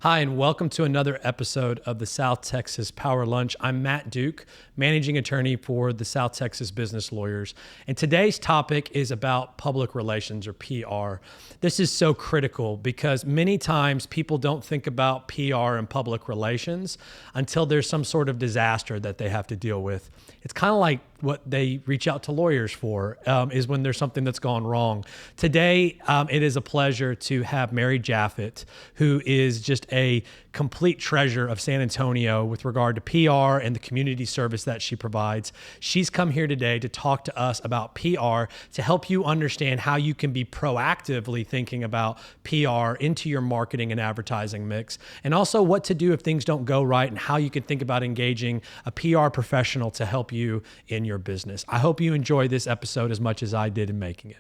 Hi, and welcome to another episode of the South Texas Power Lunch. I'm Matt Duke, managing attorney for the South Texas Business Lawyers. And today's topic is about public relations, or PR. This is so critical because many times people don't think about PR and public relations until there's some sort of disaster that they have to deal with. It's kind of like what they reach out to lawyers for, is when there's something that's gone wrong. Today, it is a pleasure to have Mary Japhet, who is just a complete treasure of San Antonio with regard to PR and the community service that she provides. She's come here today to talk to us about PR to help you understand how you can be proactively thinking about PR into your marketing and advertising mix, and also what to do if things don't go right and how you can think about engaging a PR professional to help you in your business. I hope you enjoy this episode as much as I did in making it.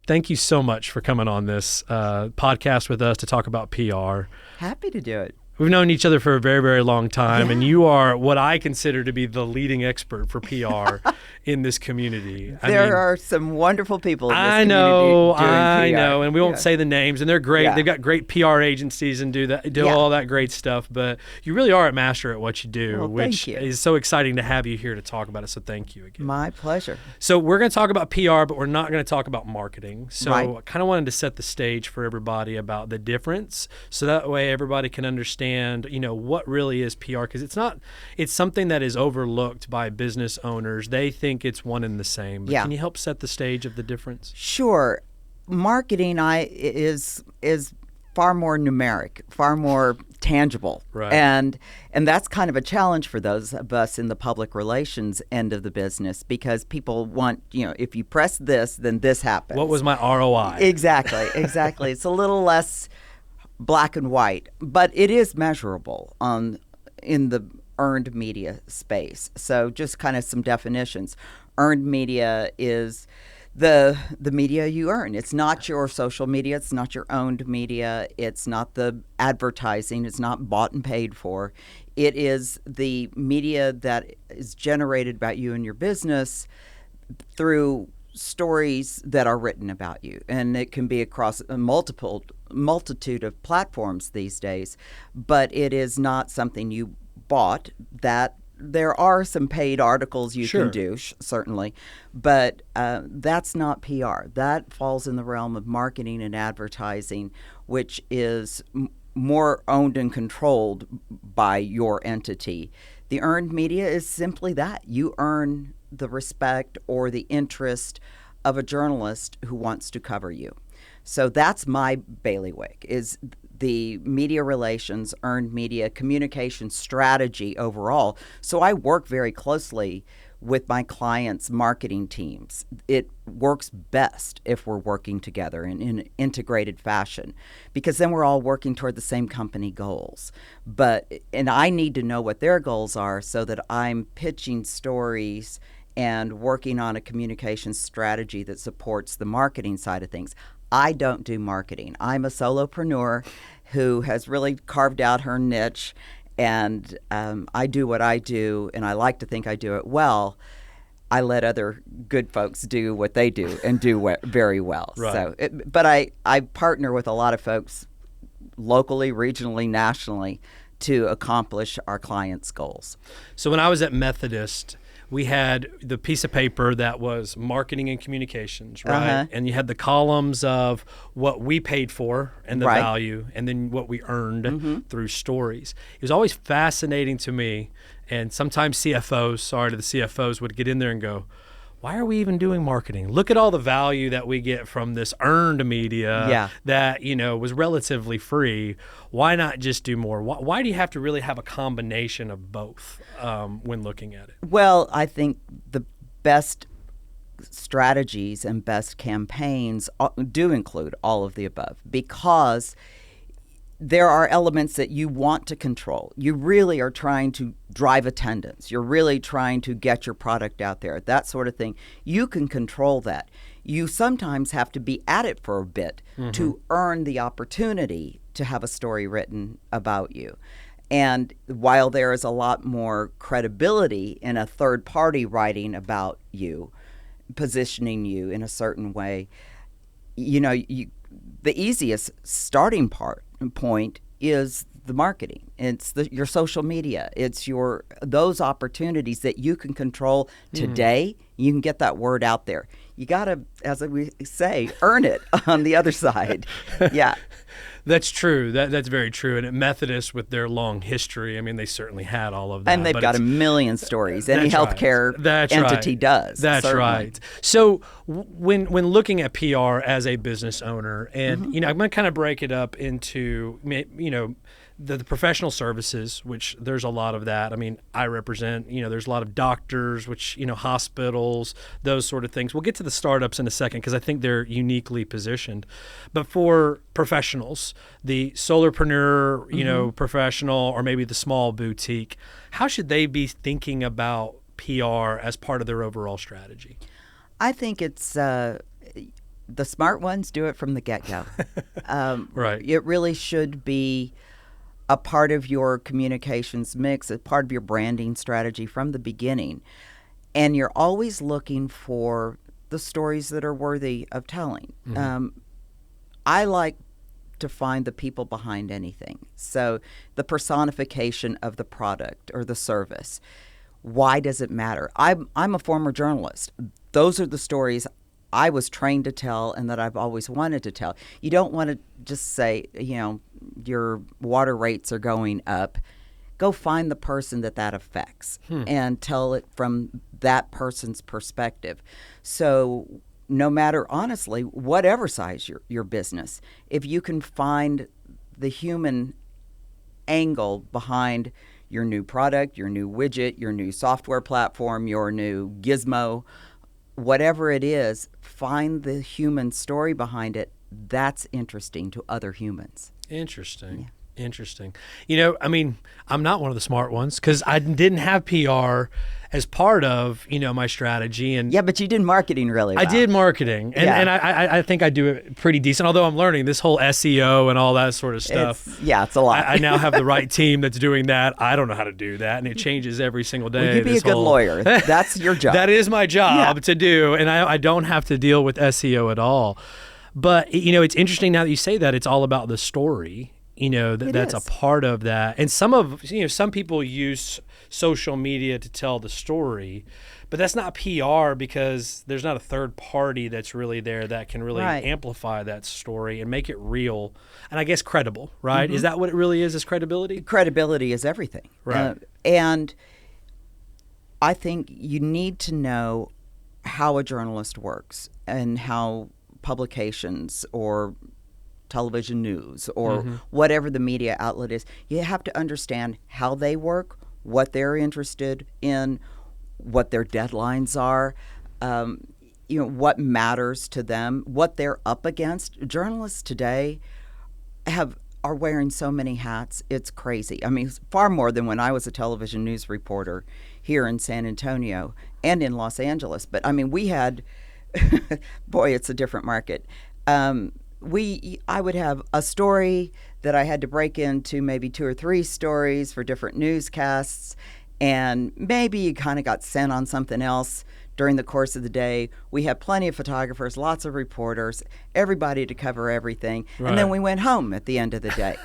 Thank you so much for coming on this podcast with us to talk about PR. Happy to do it. We've known each other for a very, very long time, and you are what I consider to be the leading expert for PR in this community. There are some wonderful people in this community doing I know, and we won't say the names, and they're great. Yeah. They've got great PR agencies and do all that great stuff, but you really are a master at what you do, which is so exciting to have you here to talk about it, so thank you again. My pleasure. So we're going to talk about PR, but we're not going to talk about marketing. So Right. I kind of wanted to set the stage for everybody about the difference, so that way everybody can understand, what really is PR, because it's something that is overlooked by business owners. They think it's one and the same. But can you help set the stage of the difference? Sure. Marketing is far more numeric, far more tangible. Right. And that's kind of a challenge for those of us in the public relations end of the business, because people want, if you press this, then this happens. What was my ROI? Exactly. It's a little less black and white, but it is measurable in the earned media space. So just kind of some definitions. Earned media is the media you earn. It's not your social media. It's not your owned media. It's not the advertising. It's not bought and paid for. It is the media that is generated about you and your business through stories that are written about you, and it can be across a multitude of platforms these days, but it is not something you bought. That there are some paid articles you can do, certainly, but that's not PR. That falls in the realm of marketing and advertising, which is more owned and controlled by your entity. The earned media is simply that. You earn the respect or the interest of a journalist who wants to cover you. So that's my bailiwick, is the media relations, earned media, communication strategy overall. So I work very closely with my clients' marketing teams. It works best if we're working together in an integrated fashion, because then we're all working toward the same company goals. And I need to know what their goals are so that I'm pitching stories and working on a communication strategy that supports the marketing side of things. I don't do marketing. I'm a solopreneur who has really carved out her niche, and I do what I do, and I like to think I do it well. I let other good folks do what they do and do very well. Right. But I partner with a lot of folks locally, regionally, nationally to accomplish our clients' goals. So when I was at Methodist, we had the piece of paper that was marketing and communications, right? Uh-huh. And you had the columns of what we paid for and the value, and then what we earned through stories. It was always fascinating to me, and sometimes CFOs would get in there and go, why are we even doing marketing? Look at all the value that we get from this earned media that, was relatively free. Why not just do more? Why do you have to really have a combination of both when looking at it? Well, I think the best strategies and best campaigns do include all of the above, because there are elements that you want to control. You really are trying to drive attendance. You're really trying to get your product out there, that sort of thing. You can control that. You sometimes have to be at it for a bit to earn the opportunity to have a story written about you. And while there is a lot more credibility in a third party writing about you, positioning you in a certain way, the easiest starting point is the marketing. It's your social media. It's those opportunities that you can control today. You can get that word out there. You got to, as we say, earn it on the other side. Yeah. That's true. That's very true. And at Methodist, with their long history, I mean, they certainly had all of that. And they've got a million stories. Any healthcare entity does. That's certainly. Right. So when looking at PR as a business owner, and I'm going to kind of break it up into the professional services, which there's a lot of that. I mean, I represent, there's a lot of doctors, which, hospitals, those sort of things. We'll get to the startups in a second because I think they're uniquely positioned. But for professionals, the solopreneur, professional, or maybe the small boutique, how should they be thinking about PR as part of their overall strategy? I think it's the smart ones do it from the get-go. Right. It really should be a part of your communications mix, a part of your branding strategy from the beginning. And you're always looking for the stories that are worthy of telling. I like to find the people behind anything. So the personification of the product or the service. Why does it matter? I'm a former journalist. Those are the stories I was trained to tell and that I've always wanted to tell. You don't want to just say, your water rates are going up. Go find the person that affects and tell it from that person's perspective. So no matter, honestly, whatever size your business, if you can find the human angle behind your new product, your new widget, your new software platform, your new gizmo, whatever it is, find the human story behind it. That's interesting to other humans. Interesting. Yeah. Interesting. I'm not one of the smart ones because I didn't have PR as part of, my strategy. And yeah, but you did marketing really well. I did marketing. And I think I do it pretty decent, although I'm learning this whole SEO and all that sort of stuff. It's a lot. I now have the right team that's doing that. I don't know how to do that, and it changes every single day. Well, you be a good lawyer. That's your job. That is my job to do, and I don't have to deal with SEO at all. But, it's interesting now that you say that. It's all about the story. That's a part of that. And some people use social media to tell the story, but that's not PR because there's not a third party that's really there that can really amplify that story and make it real and I guess credible, right? Is that what it really is credibility? Credibility is everything. Right. And I think you need to know how a journalist works and how publications or television news or whatever the media outlet is, you have to understand how they work, what they're interested in, what their deadlines are, what matters to them, what they're up against. Journalists today are wearing so many hats, it's crazy. I mean, far more than when I was a television news reporter here in San Antonio and in Los Angeles. But I mean, we had, boy, it's a different market. I would have a story that I had to break into maybe 2 or 3 stories for different newscasts, and maybe you kind of got sent on something else during the course of the day. We had plenty of photographers, lots of reporters, everybody to cover everything, and then we went home at the end of the day.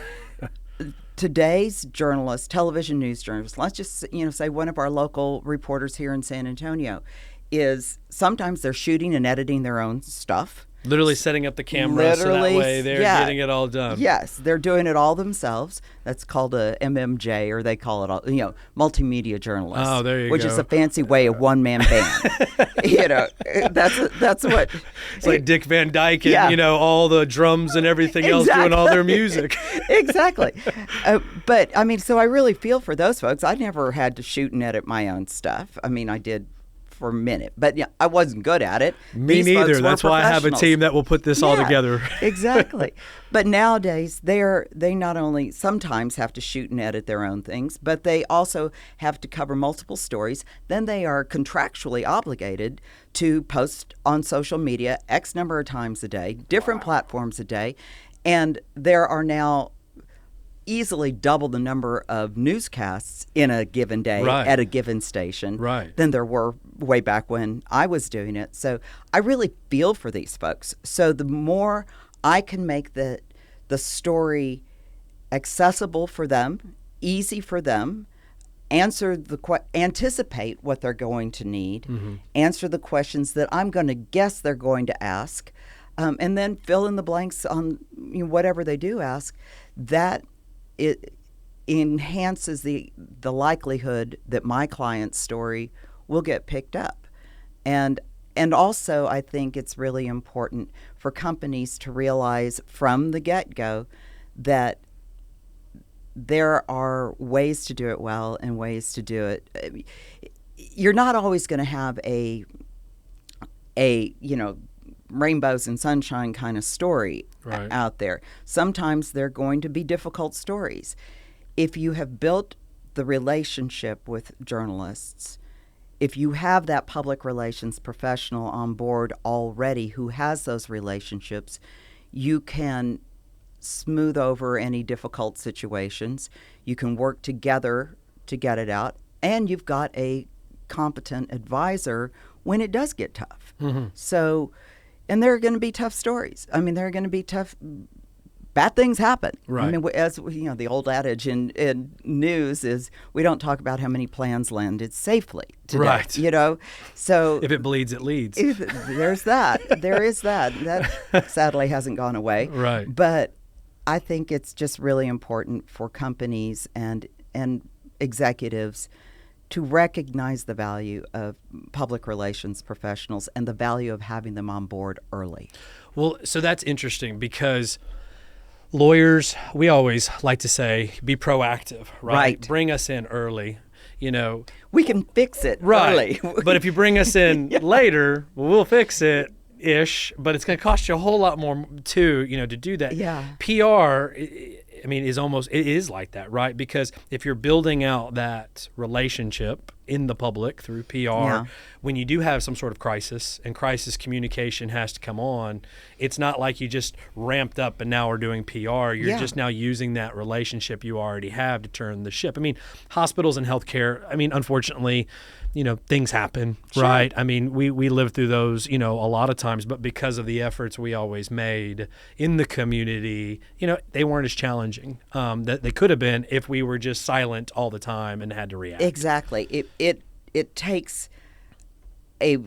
Today's journalists, television news journalists, let's just say one of our local reporters here in San Antonio, is sometimes they're shooting and editing their own stuff. Literally setting up the camera so that way they're getting it all done. Yes, they're doing it all themselves. That's called a MMJ, or they call it all, multimedia journalist. Oh, there you go. Which is a fancy way of one-man band. That's what. It's like Dick Van Dyke and, all the drums and everything else doing all their music. Exactly. But, I mean, so I really feel for those folks. I never had to shoot and edit my own stuff. I mean, I did for a minute, but I wasn't good at it. Me neither. That's why I have a team that will put this all together. Exactly. But nowadays, they not only sometimes have to shoot and edit their own things, but they also have to cover multiple stories. Then they are contractually obligated to post on social media X number of times a day, different platforms a day, and there are now easily double the number of newscasts in a given day at a given station than there were way back when I was doing it. So I really feel for these folks. So the more I can make the story accessible for them, easy for them, anticipate what they're going to need, answer the questions that I'm going to guess they're going to ask, and then fill in the blanks on whatever they do ask. That it enhances the likelihood that my client's story will get picked up. And also, I think it's really important for companies to realize from the get-go that there are ways to do it well and ways to do it. You're not always going to have a rainbows and sunshine kind of story out there. Sometimes they're going to be difficult stories. If you have built the relationship with journalists, if you have that public relations professional on board already who has those relationships, you can smooth over any difficult situations. You can work together to get it out, and you've got a competent advisor when it does get tough. So, and there are going to be tough stories. I mean, there are going to be bad things happen. Right. I mean, as the old adage in news is we don't talk about how many plans landed safely today. Right. So if it bleeds, it leads. There's that. There is that. That sadly hasn't gone away. Right. But I think it's just really important for companies and executives to recognize the value of public relations professionals and the value of having them on board early. Well, so that's interesting because lawyers, we always like to say, be proactive, right? Bring us in early. We can fix it early. But if you bring us in later, we'll fix it. But it's going to cost you a whole lot more too, to do that. Yeah. PR, it is like that, right? Because if you're building out that relationship in the public through PR, when you do have some sort of crisis and crisis communication has to come on, it's not like you just ramped up and now we're doing PR. You're just now using that relationship you already have to turn the ship. I mean, hospitals and healthcare, unfortunately, things happen, right? We live through those, a lot of times, but because of the efforts we always made in the community, they weren't as challenging that they could have been if we were just silent all the time and had to react. Exactly. It takes a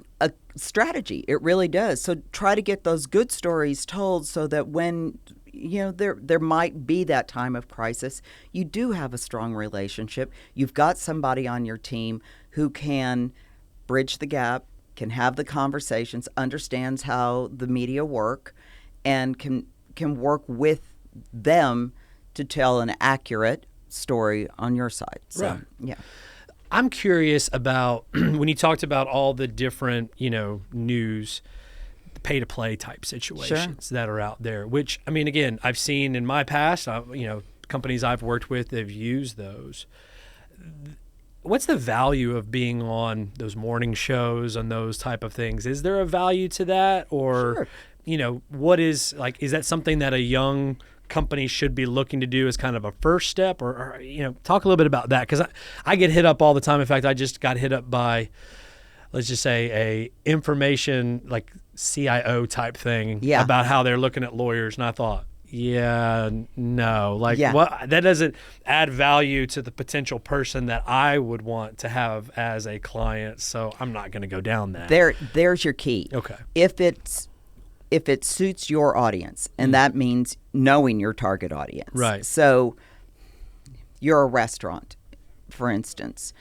strategy. It really does. So try to get those good stories told so that when there might be that time of crisis, you do have a strong relationship. You've got somebody on your team who can bridge the gap, can have the conversations, understands how the media work, and can work with them to tell an accurate story on your side. So, right. Yeah. I'm curious about when you talked about all the different, news pay-to-play type situations that are out there, which, again, I've seen in my past, companies I've worked with, they've used those. What's the value of being on those morning shows and those type of things? Is there a value to that? Or, what is that something that a young company should be looking to do as kind of a first step? Or talk a little bit about that. Because I get hit up all the time. In fact, I just got hit up by, let's just say, a information like CIO type thing about how they're looking at lawyers. And I thought, what, that doesn't add value to the potential person that I would want to have as a client. So I'm not going to go down that. There's your key. Okay. If it suits your audience, and that means knowing your target audience. Right. So you're a restaurant, for instance.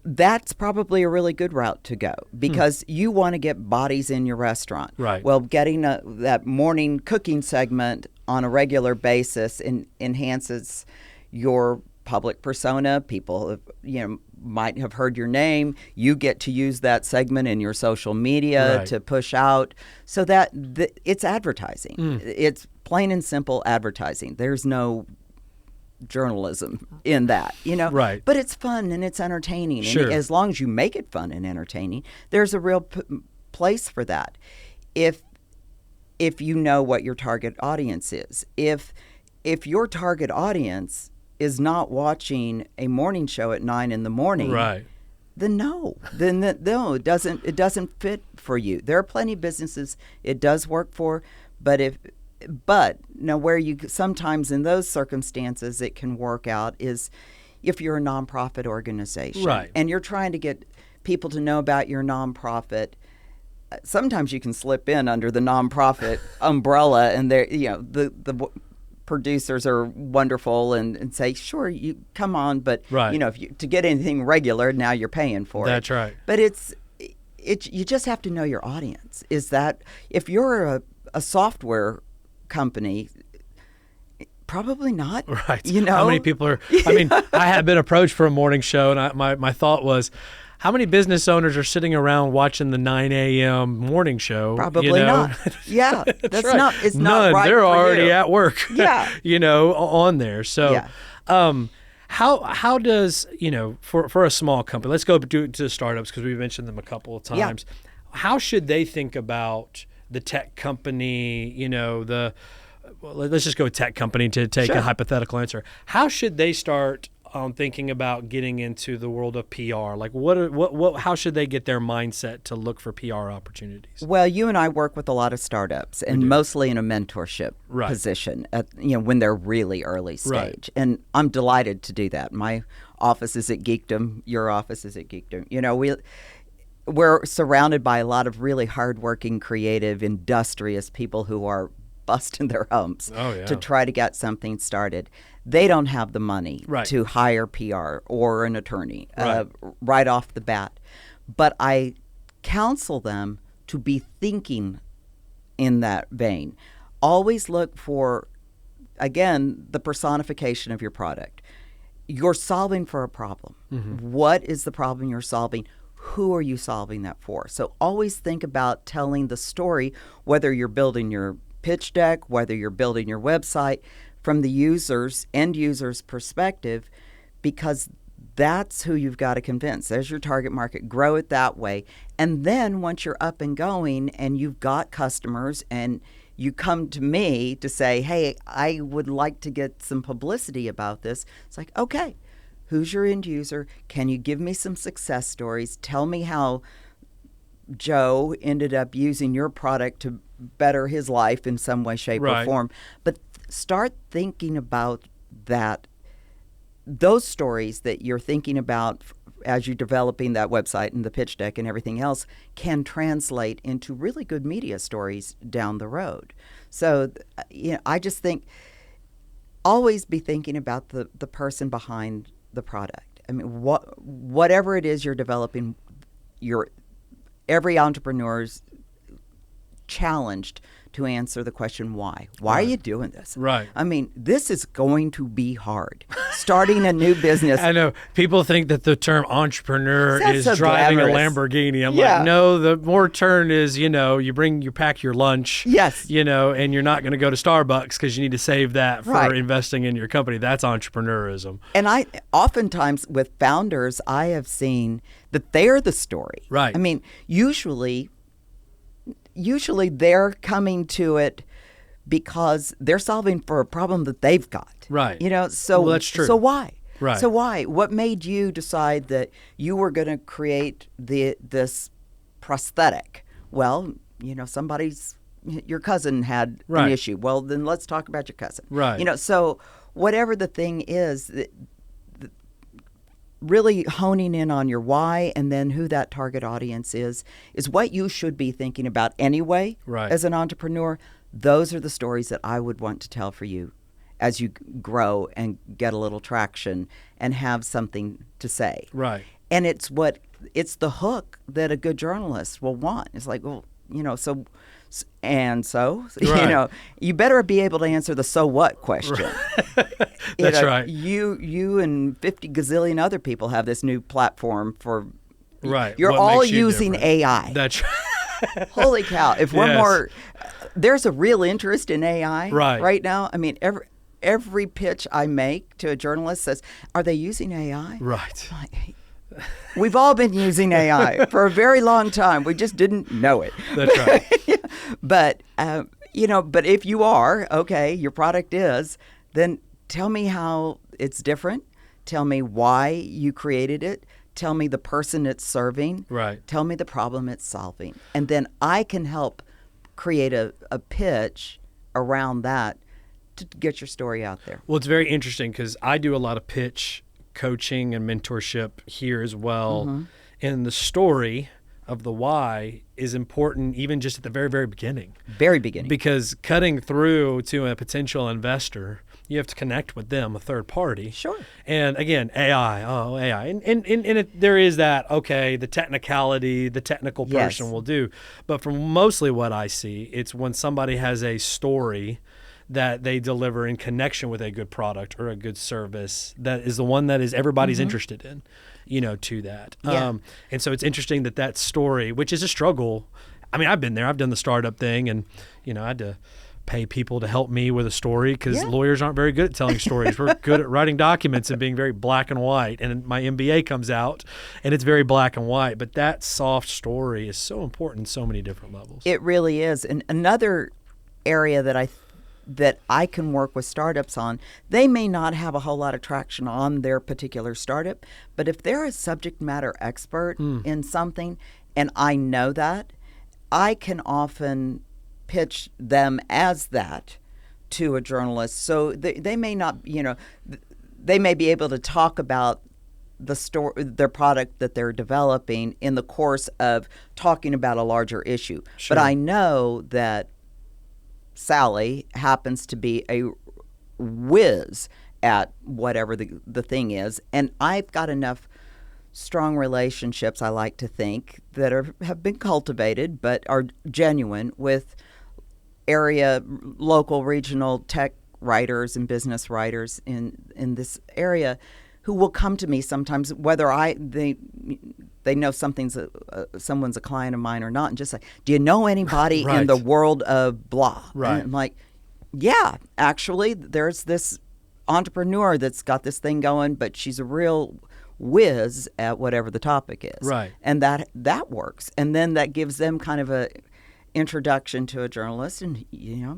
That's probably a really good route to go because you want to get bodies in your restaurant. Right. Well, getting that morning cooking segment on a regular basis enhances your public persona. People, might have heard your name. You get to use that segment in your social media to push out so that it's advertising. It's plain and simple advertising. There's no journalism in that, Right. But it's fun and it's entertaining. Sure. And as long as you make it fun and entertaining, there's a real place for that. If you know what your target audience is, if your target audience is not watching a morning show at 9 a.m, right, then no, it doesn't fit for you. There are plenty of businesses it does work for, but But now where you sometimes in those circumstances it can work out is if you're a nonprofit organization, Right. and you're trying to get people to know about your nonprofit. Sometimes you can slip in under the nonprofit umbrella, and there, the producers are wonderful and say, sure, you come on, but Right. if you to get anything regular, now you're paying for it. That's right. But you just have to know your audience. Is that if you're a software company, probably not. Right. How many people are, I mean, I have been approached for a morning show, and my thought was, how many business owners are sitting around watching the 9 a.m. morning show? Probably not. Yeah. That's right. not, it's None. not right They're for already you. at work, Yeah. on there. So, Yeah. how does, for a small company, let's go to startups because we've mentioned them a couple of times. Yeah. How should they think about the tech company, let's just go with tech company to take Sure. a hypothetical answer. How should they start thinking about getting into the world of PR? Like how should they get their mindset to look for PR opportunities? Well, you and I work with a lot of startups, and mostly in a mentorship Right. position when they're really early stage. Right. And I'm delighted to do that. My office is at Geekdom. Your office is at Geekdom. We're surrounded by a lot of really hardworking, creative, industrious people who are busting their humps to try to get something started. They don't have the money Right. to hire PR or an attorney Right. right off the bat. But I counsel them to be thinking in that vein. Always look for, again, the personification of your product. You're solving for a problem. Mm-hmm. What is the problem you're solving? Who are you solving that for? So always think about telling the story, whether you're building your pitch deck, whether you're building your website, from the end user's perspective, because that's who you've got to convince. There's your target market. Grow it that way. And then once you're up and going and you've got customers and you come to me to say, hey, I would like to get some publicity about this. It's like, okay, who's your end user? Can you give me some success stories? Tell me how Joe ended up using your product to better his life in some way, shape, Right. or form. But start thinking about those stories that you're thinking about as you're developing that website and the pitch deck and everything else can translate into really good media stories down the road. So, I just think always be thinking about the person behind the product. I mean, whatever it is you're developing, every entrepreneur's challenged to answer the question why. Why Right. are you doing this? Right. I mean, this is going to be hard. Starting a new business. I know people think that the term entrepreneur Sounds is so driving glamorous. a Lamborghini. I'm Yeah. like, no, the more term is, you pack your lunch, Yes. and you're not going to go to Starbucks because you need to save that for Right. investing in your company. That's entrepreneurism. And I oftentimes with founders, I have seen that they're the story. Right. I mean, usually they're coming to it because they're solving for a problem that they've got. Right. So Well, that's true. So why? Right. So why? What made you decide that you were going to create this prosthetic? Well, your cousin had Right. an issue. Well, then let's talk about your cousin. Right. So whatever the thing is, really honing in on your why and then who that target audience is what you should be thinking about anyway. Right. As an entrepreneur. Those are the stories that I would want to tell for you as you grow and get a little traction and have something to say. Right. And it's the hook that a good journalist will want. It's like, well, Right. You better be able to answer the so what question. That's right. You and 50 gazillion other people have this new platform for. Right. You're What all makes you using different? AI. That's right. Holy cow! If we're Yes. more, there's a real interest in AI Right. now. I mean, every pitch I make to a journalist says, "Are they using AI?" Right. We've all been using AI for a very long time. We just didn't know it. That's right. But but if you are your product is, then tell me how it's different. Tell me why you created it. Tell me the person it's serving. Right. Tell me the problem it's solving. And then I can help create a pitch around that to get your story out there. Well, it's very interesting because I do a lot of pitch coaching and mentorship here as well. And the story of the why is important even just at the very, very beginning. Very beginning. Because cutting through to a potential investor, you have to connect with them, a third party. Sure. And again, AI. And there is that, okay, the technicality, the technical person will do. But from mostly what I see, it's when somebody has a story that they deliver in connection with a good product or a good service that is the one that is everybody's interested in, to that. Yeah. And so it's interesting that story, which is a struggle. I mean, I've been there. I've done the startup thing, and, I had to pay people to help me with a story because lawyers aren't very good at telling stories. We're good at writing documents and being very black and white. And my MBA comes out and it's very black and white. But that soft story is so important in so many different levels. It really is. And another area that I can work with startups on, they may not have a whole lot of traction on their particular startup, but if they're a subject matter expert in something, and I know that, I can often pitch them as that to a journalist. So they may not, they may be able to talk about their product that they're developing in the course of talking about a larger issue. Sure. But I know that Sally happens to be a whiz at whatever the thing is, and I've got enough strong relationships, I like to think, that have been cultivated but are genuine with local, regional tech writers and business writers in this area who will come to me sometimes, whether they know someone's a client of mine or not, and just say, do you know anybody in the world of blah? Right. And I'm like, yeah, actually, there's this entrepreneur that's got this thing going, but she's a real whiz at whatever the topic is. Right. And that works. And then that gives them kind of a introduction to a journalist, and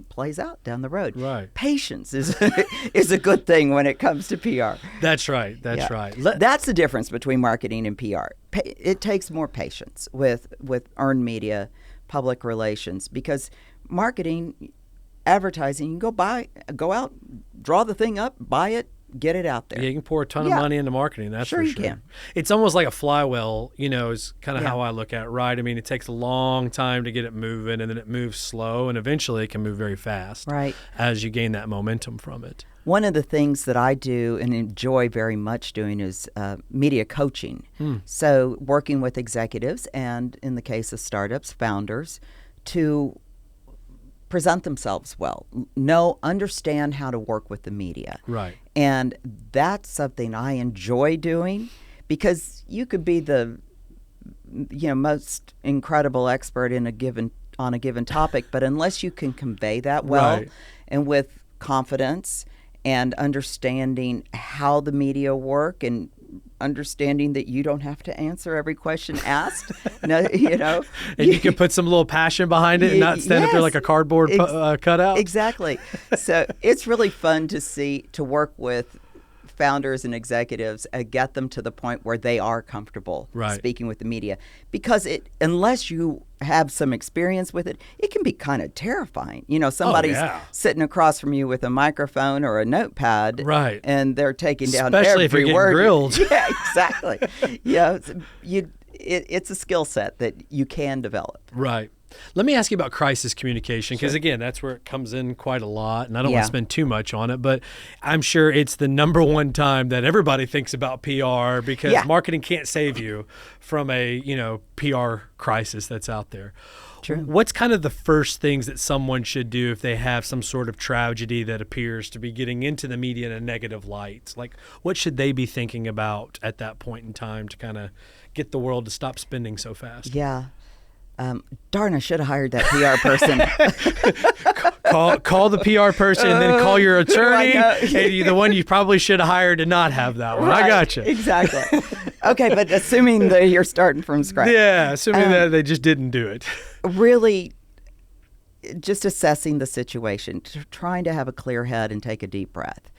plays out down the road. Right. Patience is a good thing when it comes to PR. That's right. That's right. That's the difference between marketing and PR. It takes more patience with earned media, public relations, because marketing, advertising, you can go out, draw the thing up, buy it, get it out there. Yeah, you can pour a ton of money into marketing. That's for sure. You can. It's almost like a flywheel, is kind of how I look at it, right? I mean, it takes a long time to get it moving, and then it moves slow, and eventually it can move very fast. Right. As you gain that momentum from it. One of the things that I do and enjoy very much doing is media coaching. So working with executives and, in the case of startups, founders, to present themselves well, understand how to work with the media. Right. And that's something I enjoy doing, because you could be the most incredible expert on a given topic, but unless you can convey that well and with confidence and understanding how the media work and understanding that you don't have to answer every question asked, and you can put some little passion behind it and not stand up there like a cardboard cutout. Exactly. So it's really fun to work with founders and executives, get them to the point where they are comfortable speaking with the media, because unless you have some experience with it, it can be kind of terrifying. Somebody's sitting across from you with a microphone or a notepad, and they're taking down especially every if you're word. Getting grilled. Yeah, exactly. It's a skill set that you can develop. Right. Let me ask you about crisis communication, because again, that's where it comes in quite a lot, and I don't want to spend too much on it, but I'm sure it's the number one time that everybody thinks about PR, because marketing can't save you from a PR crisis that's out there. True. What's kind of the first things that someone should do if they have some sort of tragedy that appears to be getting into the media in a negative light? Like, what should they be thinking about at that point in time to kind of get the world to stop spinning so fast? Yeah. Darn, I should have hired that PR person. call the PR person and then call your attorney. Hey, the one you probably should have hired to not have that one. I got you. Exactly. Okay, but assuming that you're starting from scratch. Yeah, assuming that they just didn't do it. Really, just assessing the situation, trying to have a clear head and take a deep breath.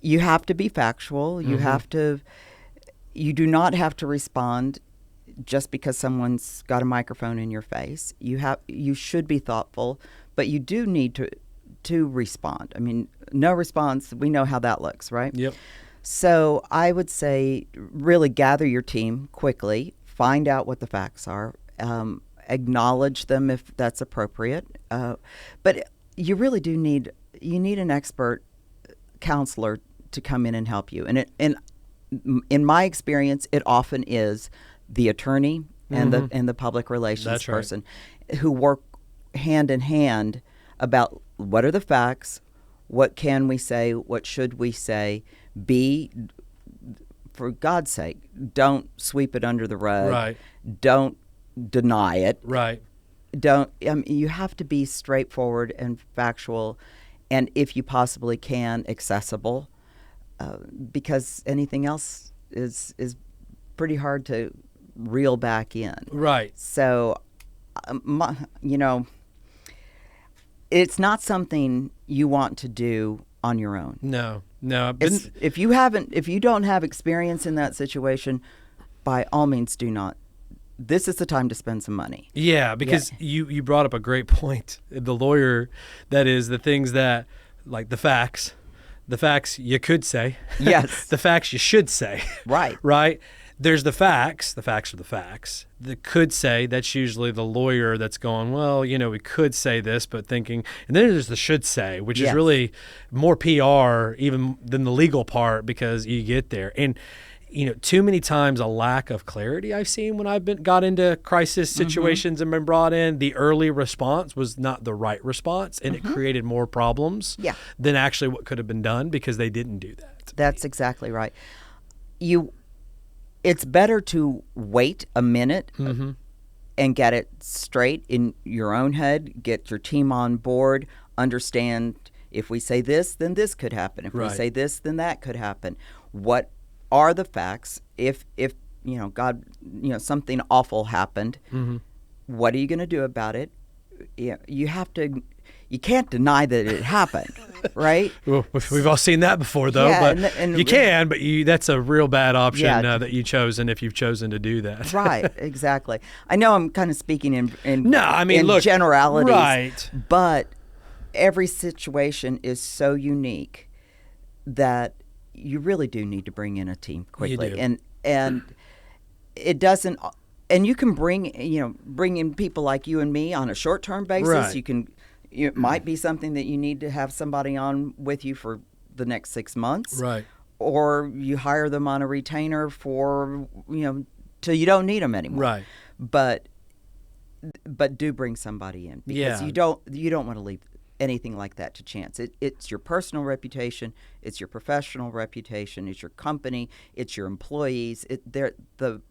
You have to be factual. You do not have to respond just because someone's got a microphone in your face. You should be thoughtful, but you do need to respond. I mean, no response, we know how that looks, right? Yep. So I would say really gather your team quickly, find out what the facts are, acknowledge them if that's appropriate. But you really do need an expert counselor to come in and help you. And in my experience, it often is the attorney and the public relations person who work hand in hand about what are the facts, what can we say, what should we say. For God's sake, don't sweep it under the rug. Right. Don't deny it. Right. You have to be straightforward and factual, and if you possibly can, accessible, because anything else is pretty hard to reel back in. Right. So, it's not something you want to do on your own. No. If you don't have experience in that situation, by all means do not. This is the time to spend some money. Yeah, because you brought up a great point. The lawyer, that is the things that, like the facts you could say. Yes. The facts you should say. Right. Right? There's the facts are the facts. The could say, that's usually the lawyer that's going, well, we could say this, but thinking, and then there's the should say, which is really more PR even than the legal part, because you get there. And too many times a lack of clarity I've seen when I've got into crisis situations and been brought in. The early response was not the right response, and it created more problems than actually what could have been done, because they didn't do that. That's exactly right. It's better to wait a minute and get it straight in your own head, get your team on board, understand if we say this, then this could happen. If we say this, then that could happen. What are the facts? If God, something awful happened, what are you going to do about it? You can't deny that it happened, right? Well, we've all seen that before, though. Yeah, but you can, but that's a real bad option that you've chosen, if you've chosen to do that. Right, exactly. I know I'm kind of speaking in look, generalities, right? But every situation is so unique that you really do need to bring in a team quickly, You do. and it doesn't. And you can bring in people like you and me on a short-term basis. Right. It might be something that you need to have somebody on with you for the next 6 months. Right. Or you hire them on a retainer for, till you don't need them anymore. Right. But do bring somebody in, because you don't want to leave anything like that to chance. It's your personal reputation, it's your professional reputation, it's your company, it's your employees. The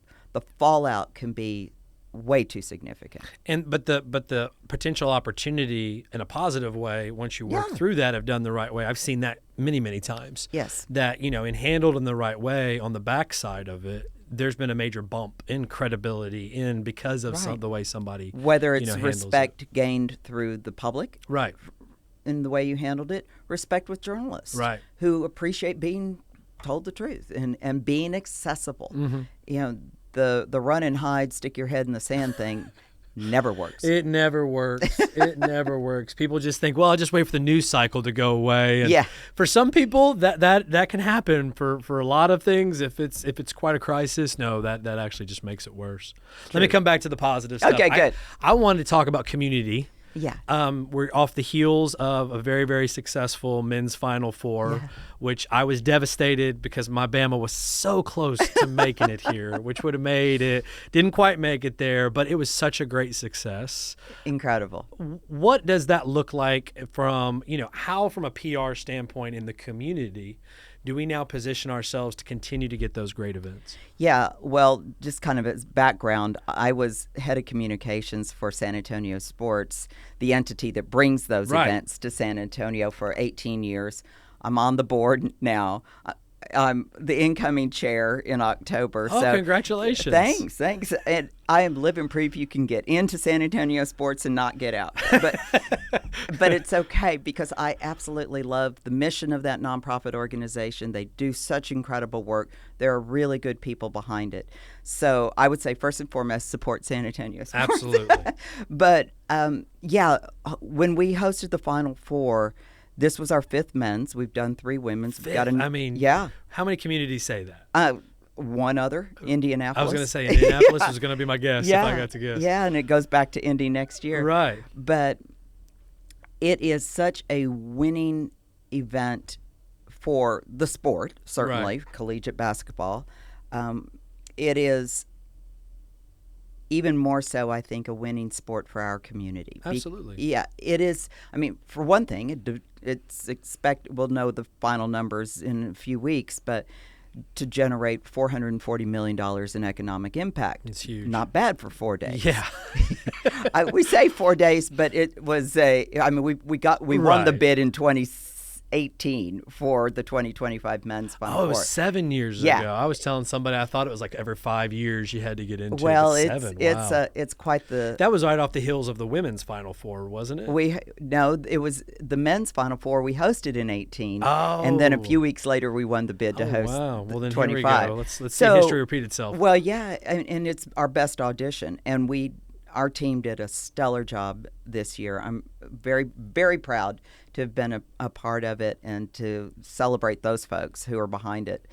fallout can be way too significant. But the potential opportunity in a positive way, once you work through that, have done the right way. I've seen that many times. Yes. That in handled in the right way, on the backside of it, there's been a major bump in credibility because of the way somebody, whether it's handles respect gained through the public, right, in the way you handled it, respect with journalists, right, who appreciate being told the truth and being accessible. The run and hide, stick your head in the sand thing never works. It never works. It never works. People just think, well, I'll just wait for the news cycle to go away. And for some people, that can happen. For a lot of things, if it's quite a crisis, no, that actually just makes it worse. Let me come back to the positive stuff. Okay, good. I wanted to talk about community. Yeah. We're off the heels of a very, very successful men's Final Four, which I was devastated because my Bama was so close to making it here, which would have made it. Didn't quite make it there, but it was such a great success. Incredible. What does that look like from a PR standpoint in the community? Do we now position ourselves to continue to get those great events? Yeah, well, just kind of as background, I was head of communications for San Antonio Sports, the entity that brings those events to San Antonio, for 18 years. I'm on the board now. I'm the incoming chair in October. Oh, so congratulations. Thanks. And I am living proof you can get into San Antonio sports and not get out. But it's okay because I absolutely love the mission of that nonprofit organization. They do such incredible work. There are really good people behind it. So I would say first and foremost, support San Antonio sports. Absolutely. But when we hosted the Final Four, this was our 5th men's. We've done 3 women's. Fifth? How many communities say that? One other, Indianapolis. I was going to say Indianapolis was going to be my guess if I got to guess. Yeah, and it goes back to Indy next year. Right. But it is such a winning event for the sport, certainly, collegiate basketball. It is even more so, I think, a winning sport for our community. Absolutely. It is. I mean, for one thing, we'll know the final numbers in a few weeks, but to generate $440 million in economic impact. It's huge. Not bad for 4 days. Yeah. We say 4 days, but it was we won the bid in 2018 for the 2025 men's Final Four. It was 7 years ago. I was telling somebody I thought it was like every 5 years you had to get into. Well, it's quite the. That was right off the heels of the women's Final Four, wasn't it? No, it was the men's Final Four we hosted in 18, and then a few weeks later we won the bid to host. Wow! Well, then 25. Here we go. Let's see history repeat itself. Well, yeah, and it's our best audition, and our team did a stellar job this year. I'm very, very proud to have been a part of it and to celebrate those folks who are behind it.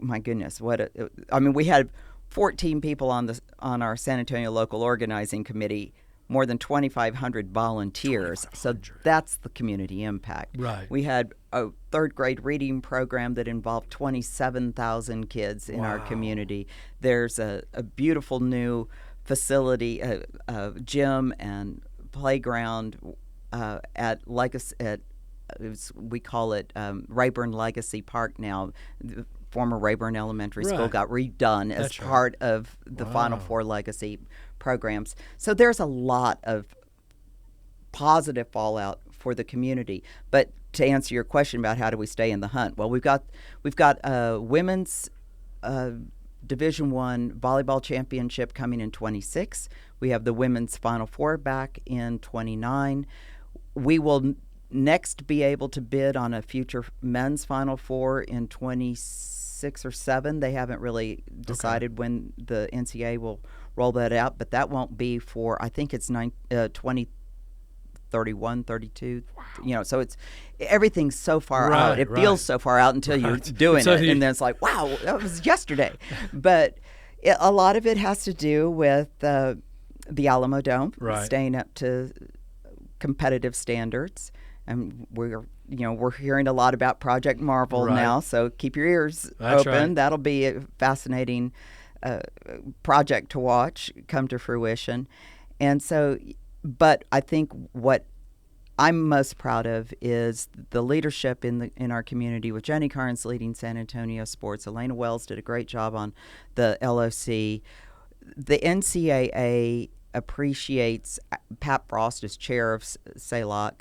My goodness, we had 14 people on our San Antonio local organizing committee, more than 2,500 volunteers. So that's the community impact. Right. We had a 3rd grade reading program that involved 27,000 kids in our community. There's a beautiful new facility, a gym and playground at Legacy. We call it Rayburn Legacy Park now. The former Rayburn Elementary School got redone as part of the Final Four Legacy programs. So there's a lot of positive fallout for the community. But to answer your question about how do we stay in the hunt, well, we've got women's Division I volleyball championship coming in 26. We have the women's Final Four back in 29. We will next be able to bid on a future men's Final Four in 26 or 7. They haven't really decided when the NCAA will roll that out, but that won't be for, I think it's 2031, 32. So everything's so far out. It feels so far out until you're doing it, and then it's like, wow, that was yesterday. But a lot of it has to do with the Alamo Dome staying up to competitive standards, and we're hearing a lot about Project Marvel now. So keep your ears open. That'll be a fascinating project to watch come to fruition, and so. But I think what I'm most proud of is the leadership in our community with Jenny Carnes leading San Antonio sports. Elena Wells did a great job on the LOC. The NCAA appreciates Pat Frost as chair of SALOC.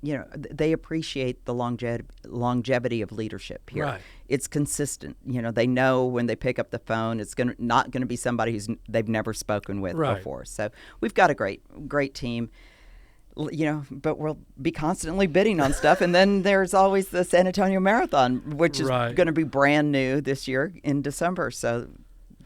They appreciate the longevity of leadership here. Right. It's consistent. They know when they pick up the phone, it's not going to be somebody they've never spoken with before. So we've got a great team. But we'll be constantly bidding on stuff. And then there's always the San Antonio Marathon, which is going to be brand new this year in December. So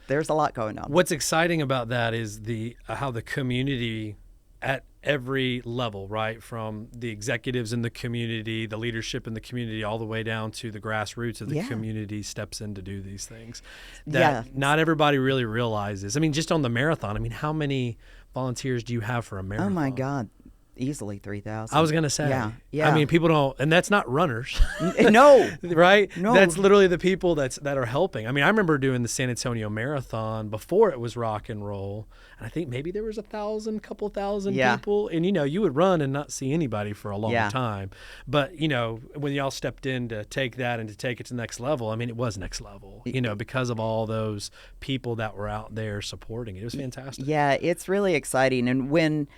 there's a lot going on. What's exciting about that is how the community at every level, right, from the executives in the community, the leadership in the community, all the way down to the grassroots of the community steps in to do these things that not everybody really realizes. I mean, just on the marathon, how many volunteers do you have for a marathon? Oh my God. Easily 3,000. I was going to say. Yeah. People don't, and that's not runners. No. Right? No. That's literally the people that are helping. I remember doing the San Antonio Marathon before it was rock and roll, and I think maybe there was couple thousand people, and you would run and not see anybody for a long time. But, when y'all stepped in to take that and to take it to the next level, it was next level, because of all those people that were out there supporting it. It was fantastic. Yeah, it's really exciting. And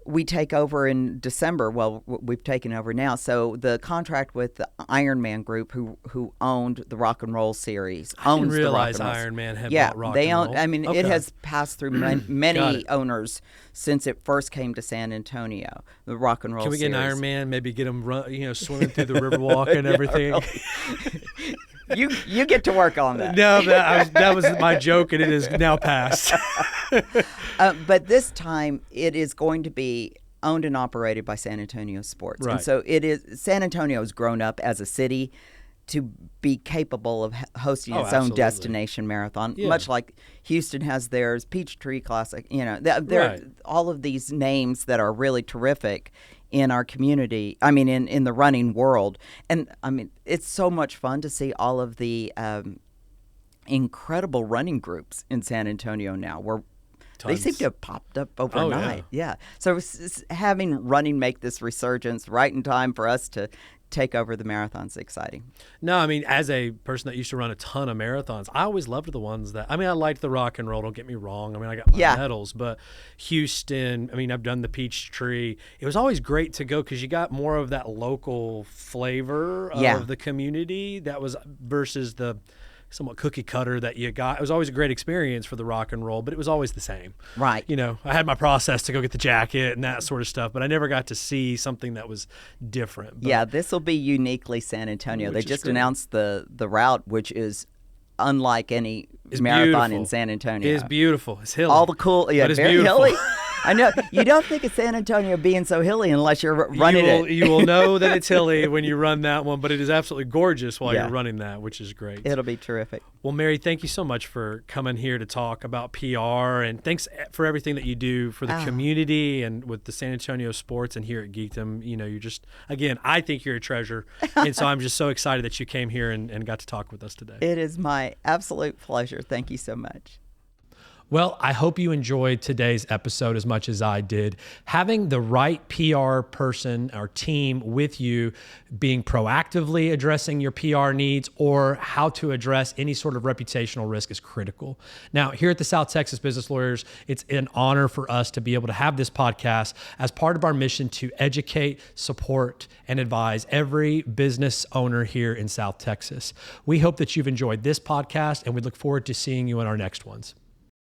we take over in December. Well, we've taken over now. So the contract with the Ironman Group, who owned the Rock and Roll series, I didn't owns realize the Rock and Roll. Ironman had Yeah, bought Rock they and own. Roll. I mean, Okay. it has passed through Got many it. owners since it first came to San Antonio. The Rock and Roll. Can we get series. an Ironman? Maybe get them swimming through the Riverwalk and everything. You get to work on that. No, that was my joke, and it is now past. But this time, it is going to be owned and operated by San Antonio Sports. Right. And so San Antonio has grown up as a city to be capable of hosting its own absolutely. destination marathon, Yeah. much like Houston has theirs, Peachtree Classic. Right. All of these names that are really terrific in our community. I mean, in the running world. And I mean, it's so much fun to see all of the incredible running groups in San Antonio now. They seem to have popped up overnight. Yeah. So having running make this resurgence right in time for us to take over the marathon's exciting. No, I mean, as a person that used to run a ton of marathons, I always loved the ones that, I liked the Rock and Roll, don't get me wrong. I mean, I got my medals, but Houston, I've done the Peachtree. It was always great to go because you got more of that local flavor of the community that was versus the somewhat cookie cutter that you got. It was always a great experience for the Rock and Roll, but it was always the same. Right. I had my process to go get the jacket and that sort of stuff, but I never got to see something that was different. But, this will be uniquely San Antonio. They just great. announced the route, which is unlike any marathon beautiful. in San Antonio. It is beautiful. It's hilly. All the cool, but it's very beautiful. hilly. I know. You don't think of San Antonio being so hilly unless you're running it. You will know that it's hilly when you run that one, but it is absolutely gorgeous while you're running that, which is great. It'll be terrific. Well, Mary, thank you so much for coming here to talk about PR, and thanks for everything that you do for the community and with the San Antonio sports and here at Geekdom. You're just, again, I think you're a treasure, and so I'm just so excited that you came here and got to talk with us today. It is my absolute pleasure. Thank you so much. Well, I hope you enjoyed today's episode as much as I did. Having the right PR person or team with you, being proactively addressing your PR needs or how to address any sort of reputational risk is critical. Now, here at the South Texas Business Lawyers, it's an honor for us to be able to have this podcast as part of our mission to educate, support, and advise every business owner here in South Texas. We hope that you've enjoyed this podcast, and we look forward to seeing you in our next ones.